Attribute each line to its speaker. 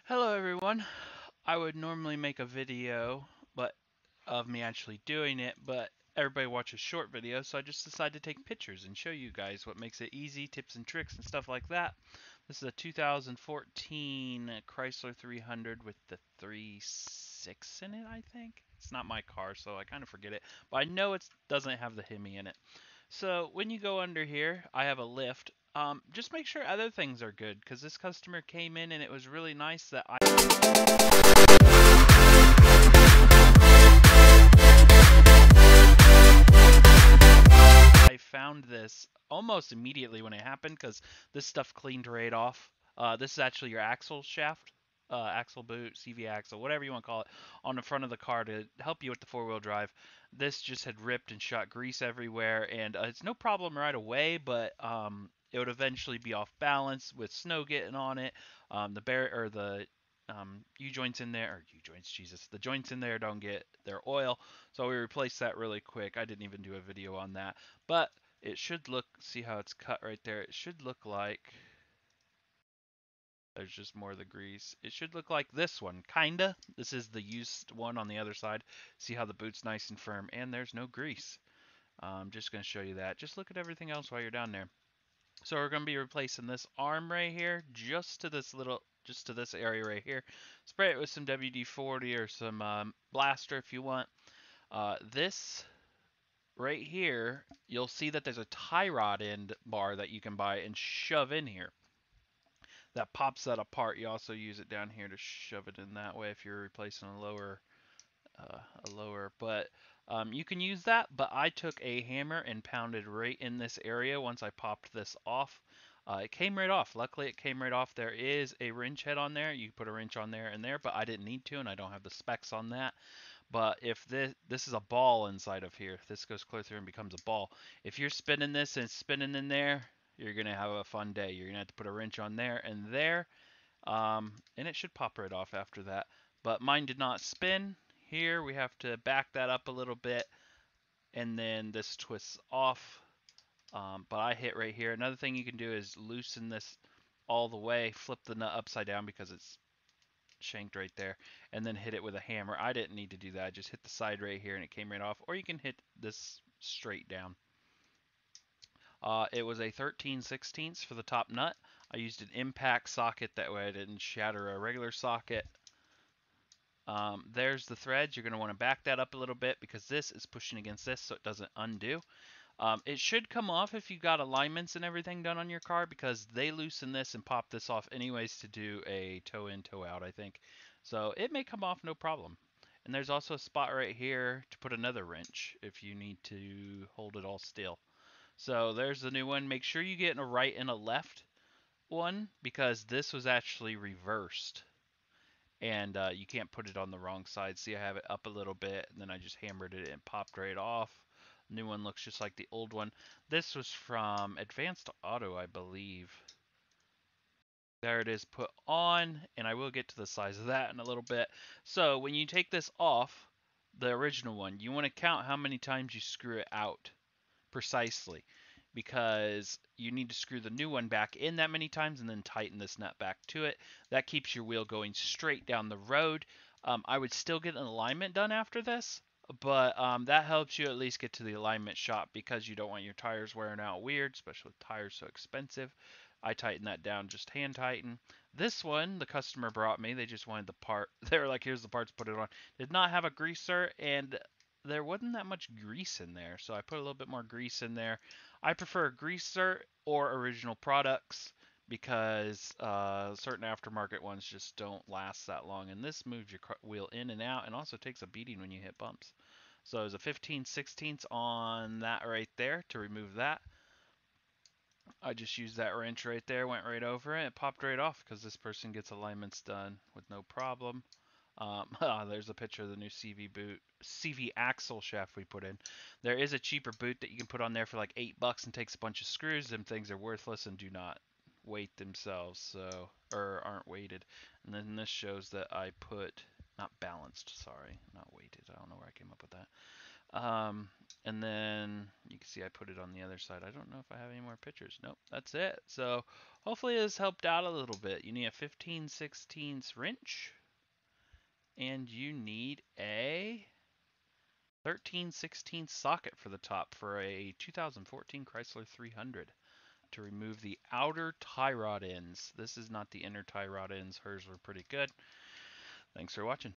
Speaker 1: Hello everyone. I would normally make a video but of me actually doing it, but everybody watches short videos, so I just decided to take pictures and show you guys what makes it easy, tips and tricks and stuff like that. This is a 2014 Chrysler 300 with the 3.6 in it, I think. It's not my car, so I kind of forget it, but I know it doesn't have the Hemi in it. So when you go under here, I have a lift. Just make sure other things are good because this customer came in and it was really nice that I found this almost immediately when it happened because this stuff cleaned right off. This is actually your axle shaft, axle boot, CV axle, whatever you want to call it, on the front of the car to help you with the four-wheel drive. This just had ripped and shot grease everywhere, and it's no problem right away, but it would eventually be off balance with snow getting on it. The U joints in there, or U joints, Jesus, the joints in there don't get their oil, so we replaced that really quick. I didn't even do a video on that, but it should look, see how it's cut right there? It should look like, there's just more of the grease. It should look like this one, kinda. This is the used one on the other side. See how the boot's nice and firm, and there's no grease. I'm just going to show you that. Just look at everything else while you're down there. So we're going to be replacing this arm right here, just to this area right here. Spray it with some WD-40 or some blaster if you want. This right here, you'll see that there's a tie rod end bar that you can buy and shove in here. That pops that apart. You also use it down here to shove it in that way if you're replacing a lower. But you can use that. But I took a hammer and pounded right in this area once I popped this off. It came right off. Luckily, it came right off. There is a wrench head on there. You put a wrench on there and there, but I didn't need to, and I don't have the specs on that. But if this is a ball inside of here, this goes clear through and becomes a ball. If you're spinning this and it's spinning in there, you're gonna have a fun day. You're gonna have to put a wrench on there and there, and it should pop right off after that. But mine did not spin. Here we have to back that up a little bit, and then this twists off. But I hit right here. Another thing you can do is loosen this all the way, flip the nut upside down because it's shanked right there, and then hit it with a hammer. I didn't need to do that. I just hit the side right here and it came right off. Or you can hit this straight down. It was a 13/16 for the top nut. I used an impact socket, that way I didn't shatter a regular socket. There's the threads. You're going to want to back that up a little bit because this is pushing against this so it doesn't undo. It should come off if you got alignments and everything done on your car because they loosen this and pop this off anyways to do a toe in, toe out, I think. So it may come off no problem. And there's also a spot right here to put another wrench if you need to hold it all still. So there's the new one. Make sure you get a right and a left one because this was actually reversed. And you can't put it on the wrong side. See, I have it up a little bit, and then I just hammered it and popped right off. New one looks just like the old one. This was from Advanced Auto, I believe. There it is put on, and I will get to the size of that in a little bit. So when you take this off, the original one, you want to count how many times you screw it out precisely, because you need to screw the new one back in that many times and then tighten this nut back to it. That keeps your wheel going straight down the road. I would still get an alignment done after this, but that helps you at least get to the alignment shop because you don't want your tires wearing out weird, especially with tires so expensive. I tighten that down, just hand tighten. This one, the customer brought me. They just wanted the part. They were like, here's the parts, put it on. Did not have a greaser, and there wasn't that much grease in there, so I put a little bit more grease in there. I prefer greaser or original products because certain aftermarket ones just don't last that long, and this moves your wheel in and out and also takes a beating when you hit bumps. So there's a 15/16 on that right there to remove that. I just used that wrench right there, went right over it, popped right off because this person gets alignments done with no problem. There's a picture of the new CV boot, CV axle shaft we put in. There is a cheaper boot that you can put on there for like $8 and takes a bunch of screws. Them things are worthless and do not weight themselves, so or aren't weighted. And then this shows that I put not balanced, sorry, not weighted. I don't know where I came up with that. And then you can see I put it on the other side. I don't know if I have any more pictures. Nope, that's it. So hopefully this helped out a little bit. You need a 15/16 wrench, and you need a 13/16 socket for the top for a 2014 Chrysler 300 to remove the outer tie rod ends. This is not the inner tie rod ends. Hers were pretty good. Thanks for watching.